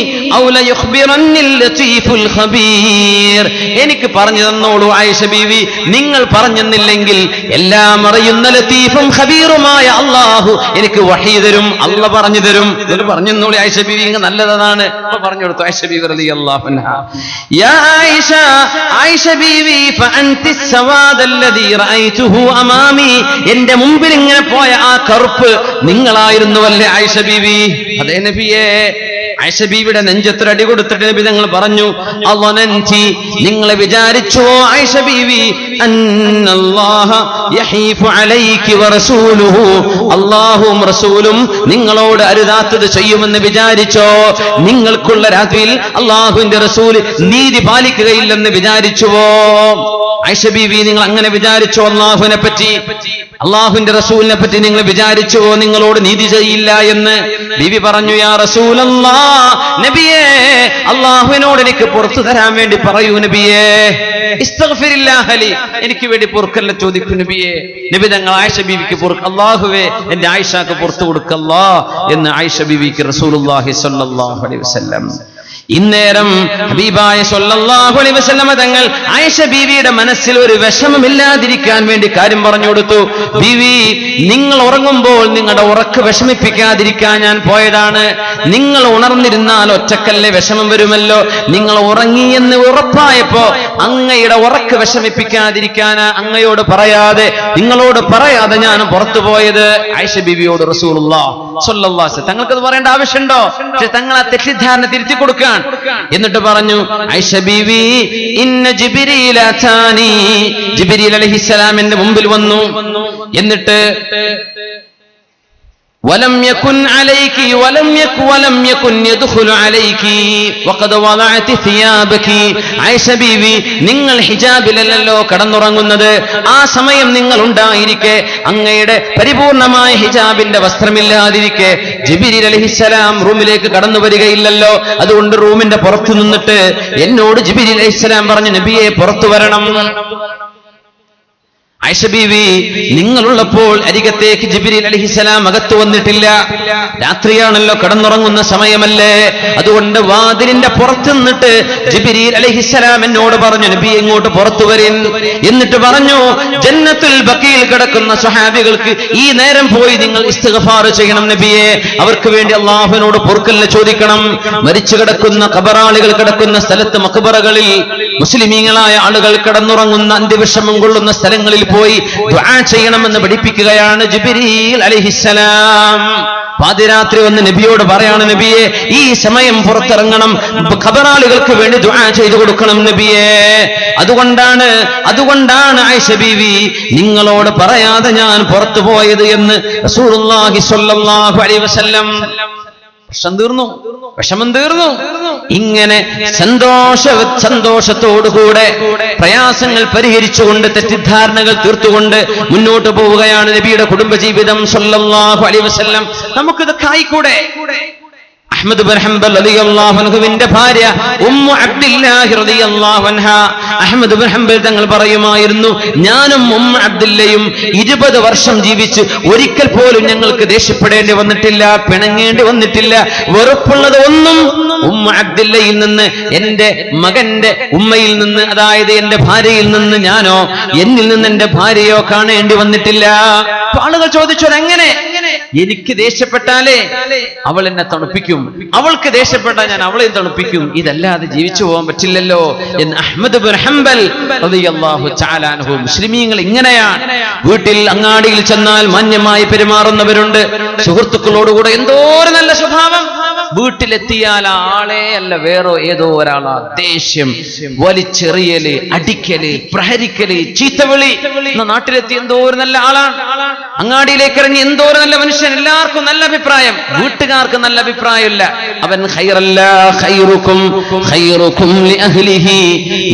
ഔ ലയുഖ്ബിറന്നിൽ ലതീഫുൽ ഖബീർ. എനിക്ക് പറഞ്ഞു തന്നോളൂ ആയിഷ ബീവി, നിങ്ങൾ പറഞ്ഞെന്നില്ലെങ്കിൽ എല്ലാം അറിയുന്ന ലതീഫും ഖബീറുമായ അല്ലാഹു എനിക്ക് വഹീ തരും, അല്ലാഹു പറഞ്ഞു തരും. എന്നിട്ട് പറഞ്ഞെന്നോളൂ ആയിഷ ബീവി, ഇങ്ങ നല്ലതാണ്. അപ്പൊ പറഞ്ഞു കൊടുത്തു ആയിഷ ബീവി റളിയല്ലാഹു അൻഹാ, യാ ആയിഷ ബീവി ഫഅൻതി സവാദ് അല്ലദീ റഅയ്തുഹു അമാമി. എന്റെ മുമ്പിൽ ഇങ്ങനെ പോയ ആ കറുപ്പ് നിങ്ങളായിരുന്നു വല്ലേ ആയിഷ ബീവി? അതേ നബിയേ. ആയിഷ ബീവിയുടെ നെഞ്ചത്ര അടി കൊടുത്തിട്ട് നബി തങ്ങൾ പറഞ്ഞു, അളനൻതി, നിങ്ങൾ വിചാരിച്ചുവോ ആയിഷ ബീവി, അന്നല്ലാഹ യഹീഫു അലൈകി വറസൂലുഹു, അല്ലാഹുവും റസൂലും നിങ്ങളോട് അരുതാത്തത് ചെയ്യുമെന്ന് വിചാരിച്ചോ? നിങ്ങൾക്കുള്ള രാത്രിയിൽ അല്ലാഹുവിന്റെ റസൂൽ നീതി പാലിക്കുകയില്ലെന്ന് വിചാരിച്ചുവോ? ആയിഷ ബീവി, നിങ്ങൾ അങ്ങനെ വിചാരിച്ചോ? അല്ലാഹുവിനെ പറ്റി, അല്ലാഹുവിന്റെ റസൂലിനെ പറ്റി നിങ്ങൾ വിചാരിച്ചുവോ നിങ്ങളോട് നീതി ചെയ്യില്ല എന്ന്? ബീവി പറഞ്ഞു, യാ റസൂലല്ലാഹ്, നബിയേ, അല്ലാഹുവിനോട് എനിക്ക് പുറത്തു തരാൻ വേണ്ടി പറയൂ നബിയേ. ഇസ്തഗ്ഫിരില്ലാഹ് ലി, എനിക്ക് വേണ്ടി പൊറുക്കല്ല ചോദിക്കൂ നബിയേ. നബി തങ്ങൾ ആയിഷ ബീവിക്ക് അല്ലാഹുവേ എന്റെ ആയിഷക്ക് പുറത്തു കൊടുക്കല്ലാ എന്ന് ആയിഷ ബീവിക്ക് റസൂലുള്ളാഹി സ്വല്ലല്ലാഹു അലൈഹി വസല്ലം. ഇന്നേരം ഹബീബായ സ്വല്ലല്ലാഹു അലൈഹി വസല്ലമ തങ്ങൾ ആയിഷ ബീവിയുടെ മനസ്സിൽ ഒരു വിഷമമില്ലാതിരിക്കാൻ വേണ്ടി കാര്യം പറഞ്ഞു കൊടുത്തു. ബീവി, നിങ്ങൾ ഉറങ്ങുമ്പോൾ നിങ്ങളുടെ ഉറക്ക് വിഷമിപ്പിക്കാതിരിക്കാൻ ഞാൻ പോയതാണ്. നിങ്ങൾ ഉണർന്നിരുന്നാൽ ഒറ്റക്കല്ലേ വിഷമം വരുമല്ലോ. നിങ്ങൾ ഉറങ്ങിയെന്ന് ഉറപ്പായപ്പോ അങ്ങയുടെ ഉറക്ക് വിഷമിപ്പിക്കാതിരിക്കാൻ അങ്ങയോട് പറയാതെ, നിങ്ങളോട് പറയാതെ ഞാൻ പുറത്തു പോയത്. ആയിഷ ബീവിയോട് റസൂലുള്ളാഹി സ്വല്ലല്ലാഹു അലൈഹി വസല്ലം തങ്ങൾക്കത് പറയേണ്ട ആവശ്യമുണ്ടോ? പക്ഷെ തങ്ങൾ ആ തെറ്റിദ്ധാരണ തിരുത്തി കൊടുക്കാൻ. എന്നിട്ട് പറഞ്ഞു, ആയിഷ ബീവി, ഇന്ന ജിബ്രീൽ അതാനി, ജിബ്രീൽ അലൈഹിസ്സലാം എന്റെ മുമ്പിൽ വന്നു. എന്നിട്ട് ولم يكن عليك ولم يكن يدخل عليك وقد وضعت ثيابك ആയിഷ ബീവി നിങ്ങൾ ഹിജാബിലല്ലോ കടന്നുറങ്ങുന്നത് ആ സമയം നിങ്ങൾ ഉണ്ടായിരിക്കെ അങ്ങയുടെ പരിപൂർണമായ ഹിജാബിന്റെ വസ്ത്രമില്ലാതിരിക്കെ ജിബ്രീൽ അലൈഹിസ്സലാം റൂമിലേക്ക് കടന്നു വരികയില്ലല്ലോ അതുകൊണ്ട് റൂമിന്റെ പുറത്തു നിന്നിട്ട് എന്നോട് ജിബ്രീൽ അലൈഹിസ്സലാം പറഞ്ഞു നബിയെ പുറത്തു വരണം ആയിഷ ബീവി നിങ്ങളുള്ളപ്പോൾ അരികത്തേക്ക് ജിബ്രീൽ അലൈഹിസ്സലാം അകത്തു വന്നിട്ടില്ല രാത്രിയാണല്ലോ കടന്നുറങ്ങുന്ന സമയമല്ലേ അതുകൊണ്ട് വാതിലിന്റെ പുറത്ത് നിന്നിട്ട് ജിബ്രീൽ അലൈഹിസ്സലാം എന്നോട് പറഞ്ഞു നബിയെ ഇങ്ങോട്ട് പുറത്തു വരിൻ എന്നിട്ട് പറഞ്ഞു ജന്നത്തുൽ ബഖീൽ കിടക്കുന്ന സ്വഹാബികൾക്ക് ഈ നേരം പോയി നിങ്ങൾ ഇസ്തിഗ്ഫാർ ചെയ്യണം നബിയെ അവർക്ക് വേണ്ടി അല്ലാഹുവിനോട് പൊറുക്കലിനെ ചോദിക്കണം മരിച്ചു കിടക്കുന്ന ഖബറാളികൾ കിടക്കുന്ന സ്ഥലത്ത് മഖബറകളിൽ മുസ്ലിമീങ്ങളായ ആളുകൾ കിടന്നുറങ്ങുന്ന അന്ത്യവിഷമം കൊള്ളുന്ന സ്ഥലങ്ങളിൽ പോയി ദുആ ചെയ്യണമെന്ന് പഠിപ്പിക്കുകയാണ് ജിബ്രീൽ അലൈഹിസ്സലാം പാതിരാത്രി വന്ന് നബിയോട് പറയാണ് നബിയെ ഈ സമയം പുറത്തിറങ്ങണം ഖബറാളികൾക്ക് വേണ്ടി ദുആ ചെയ്തു കൊടുക്കണം നബിയെ അതുകൊണ്ടാണ് ആയിഷ ബീവി നിങ്ങളോട് പറയാതെ ഞാൻ പുറത്തു പോയത് എന്ന് റസൂലുള്ളാഹി സ്വല്ലല്ലാഹു അലൈഹി വസല്ലം വിഷമം തീർന്നു ഇങ്ങനെ സന്തോഷത്തോടുകൂടെ പ്രയാസങ്ങൾ പരിഹരിച്ചുകൊണ്ട് തെറ്റിദ്ധാരണകൾ തീർത്തുകൊണ്ട് മുന്നോട്ട് പോവുകയാണ് നബിയുടെ കുടുംബജീവിതം സ്വല്ലല്ലാഹു അലൈഹി വസല്ലം നമുക്കിതൊക്കെ ആയിക്കൂടെ അഹ്മദ് ബിൻ ഹംബൽ റളിയല്ലാഹു അൻഹുവിന്റെ ഭാര്യ ഉമ്മു അബ്ദില്ലാഹി റളിയല്ലാഹു അൻഹാ അഹ്മദ് ബിൻ ഹംബൽ തങ്ങൾ പറയുമായിരുന്നു ഞാനും ഉമ്മു അബ്ദില്ലയും 20 വർഷം ജീവിച്ച് ഒരിക്കൽ പോലും ഞങ്ങൾക്ക് ദേഷ്യപ്പെടേണ്ടി വന്നിട്ടില്ല പിണങ്ങേണ്ടി വന്നിട്ടില്ല വെറുപ്പുള്ളത് ഒന്നും ഉമ്മു അബ്ദില്ലയിൽ നിന്ന് എന്റെ മകന്റെ ഉമ്മയിൽ നിന്ന് അതായത് എന്റെ ഭാര്യയിൽ നിന്ന് ഞാനോ എന്നിൽ നിന്ന് എന്റെ ഭാര്യയോ കാണേണ്ടി വന്നിട്ടില്ല ആളുകൾ ചോദിച്ചു എങ്ങനെ എനിക്ക് ദേഷ്യപ്പെട്ടാലേ അവൾ എന്നെ തണുപ്പിക്കും അവൾക്ക് ദേഷ്യപ്പെട്ടാൽ ഞാൻ അവളെ തണുപ്പിക്കും ഇതല്ലാതെ ജീവിച്ചു പോകാൻ പറ്റില്ലല്ലോ എന്ന് അഹ്മദ് ബിൻ ഹംബൽ റളിയല്ലാഹു തആല അൻഹു മുസ്ലിമീങ്ങൾ ഇങ്ങനെയാണ് വീട്ടിൽ അങ്ങാടിയിൽ ചെന്നാൽ മാന്യമായി പെരുമാറുന്നവരുണ്ട് സുഹൃത്തുക്കളോടുകൂടെ എന്തോരം നല്ല സ്വഭാവം വീട്ടിലെത്തിയാൽ ആളെ അല്ല വേറെ ഏതോ ഒരാളാ ദേഷ്യം വലിച്ചെറിയല് അടിക്കല് പ്രഹരിക്കല് ചീത്തവിളി നാട്ടിലെത്തി എന്തോരം നല്ല ആളാണ് അങ്ങാടിയിലേക്ക് ഇറങ്ങി എന്തോരം നല്ല മനുഷ്യൻ എല്ലാവർക്കും നല്ല അഭിപ്രായം വീട്ടുകാർക്ക് നല്ല അഭിപ്രായമില്ല അവൻ ഖൈറുക്കും ലിഅഹ്ലിഹി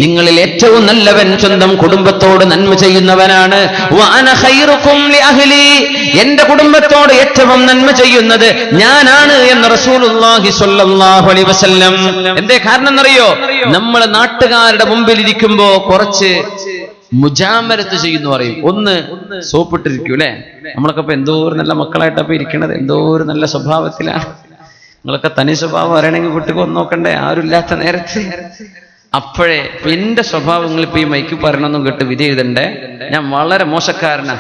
നിങ്ങളിൽ ഏറ്റവും നല്ലവൻ സ്വന്തം കുടുംബത്തോട് നന്മ ചെയ്യുന്നവനാണ് വഅന ഖൈറുക്കും ലിഅഹ്ലി എന്റെ കുടുംബത്തോട് ഏറ്റവും നന്മ ചെയ്യുന്നത് ഞാനാണ് എന്ന് റസൂലുള്ളാഹി സ്വല്ലല്ലാഹു അലൈഹി വസല്ലം എന്തേ കാരണം എന്നറിയോ നമ്മൾ നാട്ടുകാരുടെ മുമ്പിൽ ഇരിക്കുമ്പോ കുറച്ച് മുജാമലത്ത് ചെയ്യുന്നു പറയും ഒന്ന് സോപ്പിട്ടിരിക്കും അല്ലെ നമ്മളൊക്കെ ഇപ്പൊ എന്തോരം നല്ല മക്കളായിട്ടപ്പോ ഇരിക്കണത് എന്തോരം നല്ല സ്വഭാവത്തിലാണ് നിങ്ങളൊക്കെ തനി സ്വഭാവം അറിയണമെങ്കിൽ വീട്ടിൽ വന്ന് നോക്കണ്ടേ ആരുമില്ലാത്ത നേരത്തെ അപ്പോഴേ എന്റെ സ്വഭാവങ്ങൾ ഇപ്പൊ ഈ മൈക്ക് പറയണമെന്നും കേട്ട് വിധി എഴുതണ്ടേ ഞാൻ വളരെ മോശക്കാരനാ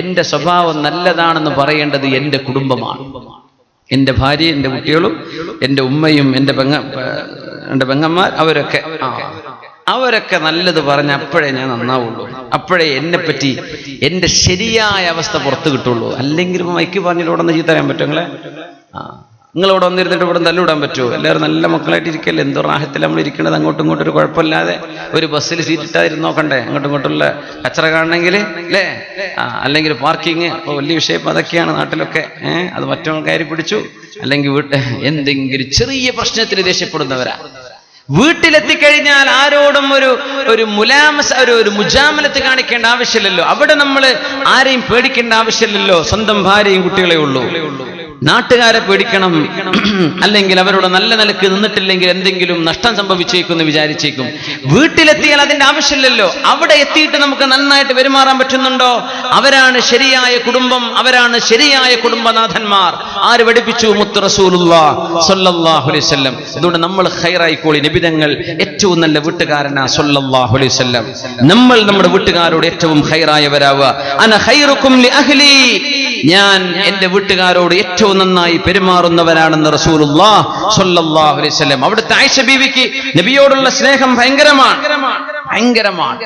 എന്റെ സ്വഭാവം നല്ലതാണെന്ന് പറയേണ്ടത് എന്റെ കുടുംബമാണ് എന്റെ ഭാര്യ എന്റെ കുട്ടികളും എന്റെ ഉമ്മയും എന്റെ പെങ്ങന്മാർ അവരൊക്കെ നല്ലത് പറഞ്ഞ അപ്പോഴേ ഞാൻ നന്നാവുള്ളൂ അപ്പോഴേ എന്നെ പറ്റി എന്റെ ശരിയായ അവസ്ഥ പുറത്തു കിട്ടുള്ളൂ അല്ലെങ്കിൽ മൈക്ക് പറഞ്ഞിട്ട് ഇവിടെ നിന്ന് ചീത്ത അറിയാൻ പറ്റും നിങ്ങളിവിടെ വന്നിരുന്നിട്ട് ഇവിടെ തല്ലിവിടാൻ പറ്റുമോ എല്ലാവരും നല്ല മക്കളായിട്ട് ഇരിക്കല്ലേ എന്തോ റാഹത്തിൽ നമ്മൾ ഇരിക്കണത് അങ്ങോട്ടും ഇങ്ങോട്ടും ഒരു കുഴപ്പമില്ലാതെ ഒരു ബസ്സിൽ സീറ്റ് ഇട്ടായിരുന്നു നോക്കണ്ടേ അങ്ങോട്ടും ഇങ്ങോട്ടുള്ള കച്ചറ കാണണമെങ്കിൽ അല്ലേ അല്ലെങ്കിൽ പാർക്കിങ് വലിയ വിഷയം അതൊക്കെയാണ് നാട്ടിലൊക്കെ അത് മറ്റോ കയറി പിടിച്ചു അല്ലെങ്കിൽ എന്തെങ്കിലും ചെറിയ പ്രശ്നത്തിന് ദേഷ്യപ്പെടുന്നവരാ വീട്ടിലെത്തിക്കഴിഞ്ഞാൽ ആരോടും ഒരു മുജാമലത്ത് കാണിക്കേണ്ട ആവശ്യമില്ലല്ലോ അവിടെ നമ്മൾ ആരെയും പേടിക്കേണ്ട ആവശ്യമില്ലല്ലോ സ്വന്തം ഭാര്യയും കുട്ടികളെ ഉള്ളൂ നാട്ടുകാരെ പേടിക്കണം അല്ലെങ്കിൽ അവരോട് നല്ല നിലക്ക് നിന്നിട്ടില്ലെങ്കിൽ എന്തെങ്കിലും നഷ്ടം സംഭവിച്ചേക്കും എന്ന് വിചാരിച്ചേക്കും വീട്ടിലെത്തിയാൽ അതിന്റെ ആവശ്യമില്ലല്ലോ അവിടെ എത്തിയിട്ട് നമുക്ക് നന്നായിട്ട് പെരുമാറാൻ പറ്റുന്നുണ്ടോ അവരാണ് ശരിയായ കുടുംബം അവരാണ് ശരിയായ കുടുംബനാഥന്മാർ ആര് പഠിപ്പിച്ചു മുത്ത് റസൂലുള്ളാഹി സ്വല്ലല്ലാഹു അലൈഹി വസല്ലം അതുകൊണ്ട് നമ്മൾ ഖൈറായിക്കോളി നബിതങ്ങൾ ഏറ്റവും നല്ല വീട്ടുകാരനാ സ്വല്ലല്ലാഹു അലൈഹി വസല്ലം നമ്മൾ നമ്മുടെ വീട്ടുകാരോട് ഏറ്റവും ഖൈറായവരാവുക അന ഖൈറുക്കും ലിഅഹ്ലി ഞാൻ എന്റെ വീട്ടുകാരോട് ഏറ്റവും നന്നായി പെരുമാറുന്നവരാണെന്ന് റസൂലുള്ളാഹി സ്വല്ലല്ലാഹു അലൈഹി വസല്ലം അവിടുത്തെ ആയിഷ ബീവിക്ക് നബിയോടുള്ള സ്നേഹം ഭയങ്കരമാണ് ഭയങ്കരമാണ്.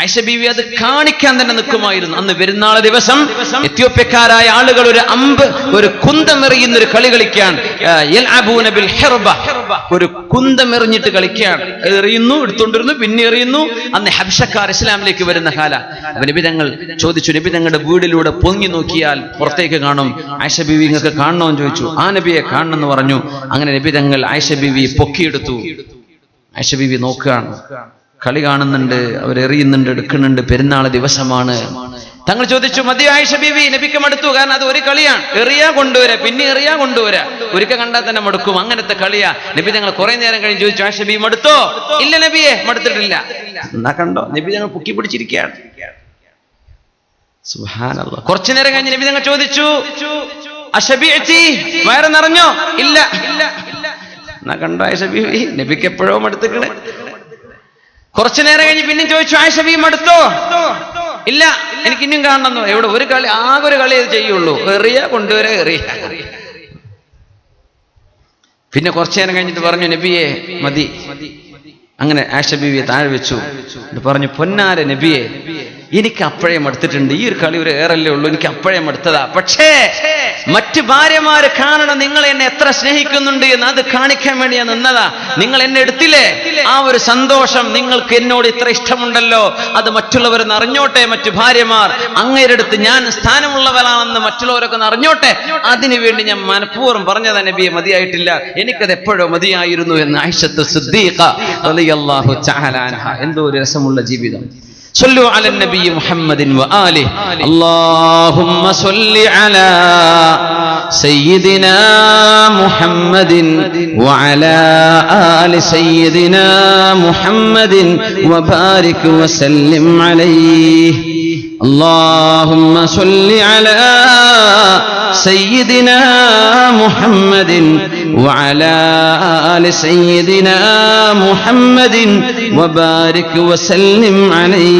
ആയിഷ ബീവി അത് കാണിക്കാൻ തന്നെ നിൽക്കുമായിരുന്നു. അന്ന് പെരുന്നാൾ ദിവസം എത്യോപ്യക്കാരായ ആളുകൾ ഒരു കുന്തമെറിയുന്ന ഒരു കളി കളിക്കാൻ, ഒരു കുന്തമെറിഞ്ഞിട്ട് കളിക്കാൻ, എറിയുന്നു, എടുത്തുകൊണ്ടിരുന്നു, പിന്നെ എറിയുന്നു. അന്ന് ഹബ്ശക്കാർ ഇസ്ലാമിലേക്ക് വരുന്ന കാല. നബി തങ്ങൾ ചോദിച്ചു, നബി തങ്ങളുടെ വീടിലൂടെ പൊങ്ങി നോക്കിയാൽ പുറത്തേക്ക് കാണും. ആയിഷ ബീവി നിങ്ങൾക്ക് കാണണമെന്ന് ചോദിച്ചു. ആ നബിയെ കാണണമെന്ന് പറഞ്ഞു. അങ്ങനെ നബി തങ്ങൾ ആയിഷ ബീവിയെ പൊക്കിയെടുത്തു. ആയിഷ ബീവി നോക്കുകയാണ്, കളി കാണുന്നുണ്ട്, അവരെറിയുന്നുണ്ട്, എടുക്കുന്നുണ്ട്. പെരുന്നാൾ ദിവസമാണ്. തങ്ങൾ ചോദിച്ചു, മതി ആയിഷ ബീവി, നബിക്ക് മടുത്തു. കാരണം അത് ഒരു കളിയാണ്, എറിയാ കൊണ്ടുവരാ, പിന്നെ എറിയാ കൊണ്ടുവരാ, ഒരിക്കൽ കണ്ടാൽ തന്നെ മടുക്കും, അങ്ങനത്തെ കളിയാ. നബി തങ്ങൾ കുറെ നേരം കഴിഞ്ഞ് ചോദിച്ചു, ആയിഷ ബീവി മടുത്തോ? ഇല്ല നബിയെ, മടുത്തിട്ടില്ല. എന്നാ കണ്ടോ, നബി തങ്ങൾ പൊക്കി പിടിച്ചിരിക്കുകയാണ്. സുബ്ഹാനല്ലാഹ്. കുറച്ചു നേരം കഴിഞ്ഞ് നബി തങ്ങൾ ചോദിച്ചു, അശബിഅതി, വയറ് നിറഞ്ഞോ? ഇല്ല. എന്നാ കണ്ടോ ആയിഷ ബീവി, നബിക്ക് എപ്പോഴോ മടുത്തിക്കണേ. കുറച്ചു നേരം കഴിഞ്ഞ് പിന്നെ ചോദിച്ചു, ആയിഷ ബീവി മടുത്തോ? ഇല്ല, എനിക്ക് ഇനിയും കാണണമെന്നോ. എവിടെ ഒരു കളി, ആകെ ഒരു കളി അത് ചെയ്യുള്ളൂ, എറിയ കൊണ്ടുവരാ, എറിയ. പിന്നെ കുറച്ചു നേരം കഴിഞ്ഞിട്ട് പറഞ്ഞു, നബിയെ മതി. അങ്ങനെ ആയിഷ ബീവിയെ താഴെ വെച്ചു. പറഞ്ഞു, പൊന്നാര നബിയെ, എനിക്ക് അപ്പോഴേ മടുത്തിട്ടുണ്ട്. ഈ ഒരു കളി ഒരു ഏറല്ലേ ഉള്ളൂ, എനിക്ക് അപ്പോഴേ മടുത്തതാ. പക്ഷേ മറ്റു ഭാര്യമാര് കാണണം നിങ്ങൾ എന്നെ എത്ര സ്നേഹിക്കുന്നുണ്ട് എന്ന്, അത് കാണിക്കാൻ വേണ്ടി ഞാൻ നിന്നതാ. നിങ്ങൾ എന്നെ എടുത്തില്ലേ, ആ ഒരു സന്തോഷം, നിങ്ങൾക്ക് എന്നോട് ഇത്ര ഇഷ്ടമുണ്ടല്ലോ, അത് മറ്റുള്ളവരെന്ന് അറിഞ്ഞോട്ടെ. മറ്റു ഭാര്യമാർ അങ്ങേരെടുത്ത് ഞാൻ സ്ഥാനമുള്ളവരാണെന്ന് മറ്റുള്ളവരൊക്കെ അറിഞ്ഞോട്ടെ, അതിനു വേണ്ടി ഞാൻ മനഃപൂർവ്വം പറഞ്ഞതാ നബിയെ, മതിയായിട്ടില്ല, എനിക്കത് എപ്പോഴോ മതിയായിരുന്നു എന്ന് ആയിഷത്ത് സിദ്ദീഖ റളിയല്ലാഹു തആല അൻഹ. എന്തോ ഒരു രസമുള്ള ജീവിതം. صلوا على النبي محمد وآله. اللهم صل على سيدنا محمد وعلى آل سيدنا محمد وبارك وسلم عليه. اللهم صل على سيدنا محمد وعلى آل سيدنا محمد وبارك وسلم عليه.